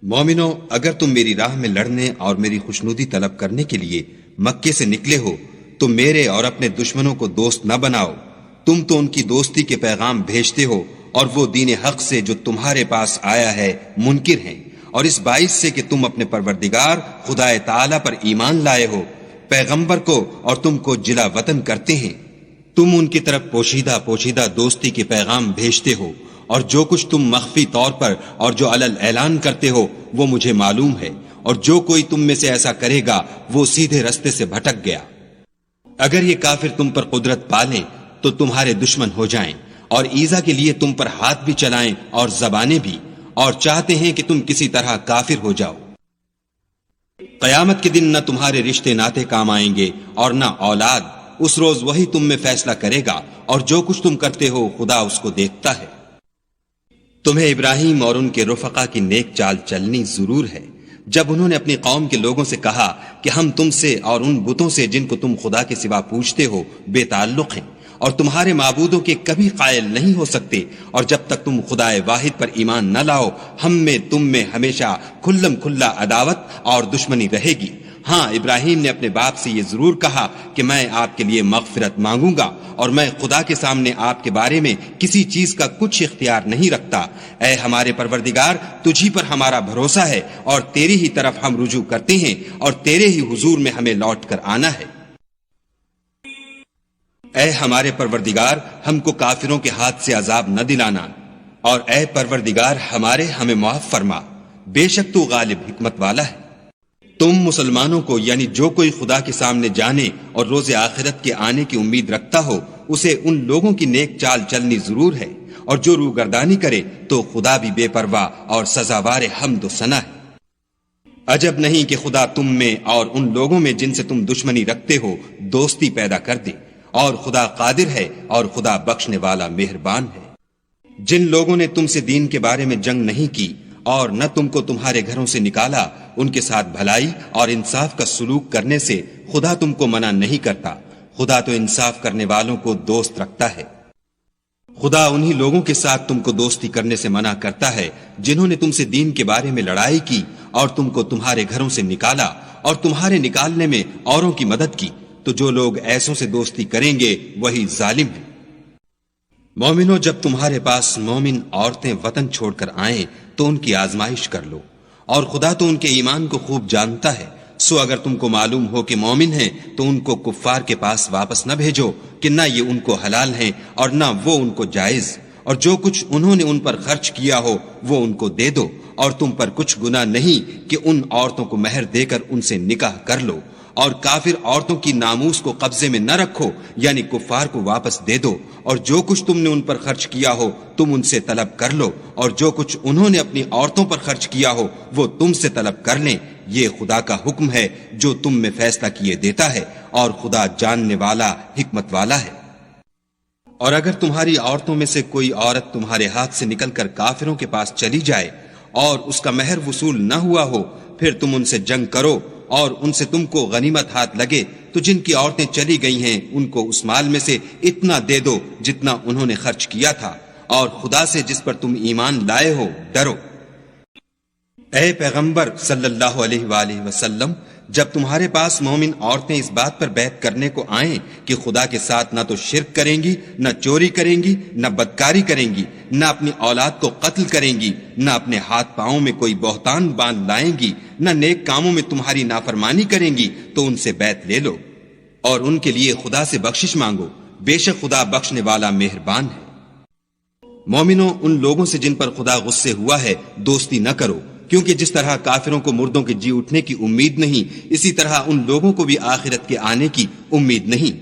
مومنو، اگر تم میری راہ میں لڑنے اور میری خوشنودی طلب کرنے کے لیے مکے سے نکلے ہو تو میرے اور اپنے دشمنوں کو دوست نہ بناؤ. تم تو ان کی دوستی کے پیغام بھیجتے ہو اور وہ دین حق سے جو تمہارے پاس آیا ہے منکر ہیں، اور اس باعث سے کہ تم اپنے پروردگار خدا تعالی پر ایمان لائے ہو، پیغمبر کو اور تم کو جلا وطن کرتے ہیں. تم ان کی طرف پوشیدہ پوشیدہ دوستی کے پیغام بھیجتے ہو، اور جو کچھ تم مخفی طور پر اور جو علل اعلان کرتے ہو وہ مجھے معلوم ہے، اور جو کوئی تم میں سے ایسا کرے گا وہ سیدھے رستے سے بھٹک گیا. اگر یہ کافر تم پر قدرت پالیں تو تمہارے دشمن ہو جائیں، اور ایذا کے لیے تم پر ہاتھ بھی چلائیں اور زبانیں بھی، اور چاہتے ہیں کہ تم کسی طرح کافر ہو جاؤ. قیامت کے دن نہ تمہارے رشتے ناتے کام آئیں گے اور نہ اولاد. اس روز وہی تم میں فیصلہ کرے گا، اور جو کچھ تم کرتے ہو خدا اس کو دیکھتا ہے. تمہیں ابراہیم اور ان کے رفقا کی نیک چال چلنی ضرور ہے جب انہوں نے اپنی قوم کے لوگوں سے کہا کہ ہم تم سے اور ان بتوں سے جن کو تم خدا کے سوا پوجتے ہو بے تعلق ہیں، اور تمہارے معبودوں کے کبھی قائل نہیں ہو سکتے، اور جب تک تم خدا واحد پر ایمان نہ لاؤ ہم میں تم میں ہمیشہ کھلم کھلا عداوت اور دشمنی رہے گی. ہاں، ابراہیم نے اپنے باپ سے یہ ضرور کہا کہ میں آپ کے لیے مغفرت مانگوں گا، اور میں خدا کے سامنے آپ کے بارے میں کسی چیز کا کچھ اختیار نہیں رکھتا. اے ہمارے پروردگار، تجھی پر ہمارا بھروسہ ہے اور تیری ہی طرف ہم رجوع کرتے ہیں، اور تیرے ہی حضور میں ہمیں لوٹ کر آنا ہے. اے ہمارے پروردگار، ہم کو کافروں کے ہاتھ سے عذاب نہ دلانا، اور اے پروردگار ہمارے ہمیں معاف فرما، بے شک تو غالب حکمت والا ہے. تم مسلمانوں کو یعنی جو کوئی خدا کے سامنے جانے اور روز آخرت کے آنے کی امید رکھتا ہو اسے ان لوگوں کی نیک چال چلنی ضرور ہے، اور جو روگردانی کرے تو خدا بھی بے پرواہ اور سزاوار حمد و ثنا ہے. عجب نہیں کہ خدا تم میں اور ان لوگوں میں جن سے تم دشمنی رکھتے ہو دوستی پیدا کر دے، اور خدا قادر ہے اور خدا بخشنے والا مہربان ہے. جن لوگوں نے تم سے دین کے بارے میں جنگ نہیں کی اور نہ تم کو تمہارے گھروں سے نکالا، ان کے ساتھ بھلائی اور انصاف کا سلوک کرنے سے خدا تم کو منع نہیں کرتا. خدا تو انصاف کرنے والوں کو دوست رکھتا ہے. خدا انہی لوگوں کے ساتھ تم کو دوستی کرنے سے منع کرتا ہے جنہوں نے تم سے دین کے بارے میں لڑائی کی اور تم کو تمہارے گھروں سے نکالا اور تمہارے نکالنے میں اوروں کی مدد کی. تو جو لوگ ایسوں سے دوستی کریں گے وہی ظالم ہیں. مومنو، جب تمہارے پاس مومن عورتیں وطن چھوڑ کر آئیں تو ان کی آزمائش کر لو، اور خدا تو ان کے ایمان کو خوب جانتا ہے. سو اگر تم کو معلوم ہو کہ مومن ہیں تو ان کو کفار کے پاس واپس نہ بھیجو کہ نہ یہ ان کو حلال ہیں اور نہ وہ ان کو جائز، اور جو کچھ انہوں نے ان پر خرچ کیا ہو وہ ان کو دے دو، اور تم پر کچھ گناہ نہیں کہ ان عورتوں کو مہر دے کر ان سے نکاح کر لو. اور کافر عورتوں کی ناموس کو قبضے میں نہ رکھو، یعنی کفار کو واپس دے دو، اور جو کچھ تم نے ان پر خرچ کیا ہو تم ان سے طلب کر لو، اور جو کچھ انہوں نے اپنی عورتوں پر خرچ کیا ہو وہ تم سے طلب کر لیں. یہ خدا کا حکم ہے جو تم میں فیصلہ کیے دیتا ہے، اور خدا جاننے والا حکمت والا ہے. اور اگر تمہاری عورتوں میں سے کوئی عورت تمہارے ہاتھ سے نکل کر کافروں کے پاس چلی جائے اور اس کا مہر وصول نہ ہوا ہو، پھر تم ان سے جنگ کرو اور ان سے تم کو غنیمت ہاتھ لگے تو جن کی عورتیں چلی گئی ہیں ان کو اس مال میں سے اتنا دے دو جتنا انہوں نے خرچ کیا تھا، اور خدا سے جس پر تم ایمان لائے ہو ڈرو. اے پیغمبر صلی اللہ علیہ وآلہ وسلم، جب تمہارے پاس مومن عورتیں اس بات پر بیعت کرنے کو آئیں کہ خدا کے ساتھ نہ تو شرک کریں گی، نہ چوری کریں گی، نہ بدکاری کریں گی، نہ اپنی اولاد کو قتل کریں گی، نہ اپنے ہاتھ پاؤں میں کوئی بہتان باندھ لائیں گی، نہ نیک کاموں میں تمہاری نافرمانی کریں گی، تو ان سے بیعت لے لو اور ان کے لیے خدا سے بخشش مانگو، بے شک خدا بخشنے والا مہربان ہے. مومنوں، ان لوگوں سے جن پر خدا غصے ہوا ہے دوستی نہ کرو، کیونکہ جس طرح کافروں کو مردوں کے جی اٹھنے کی امید نہیں، اسی طرح ان لوگوں کو بھی آخرت کے آنے کی امید نہیں.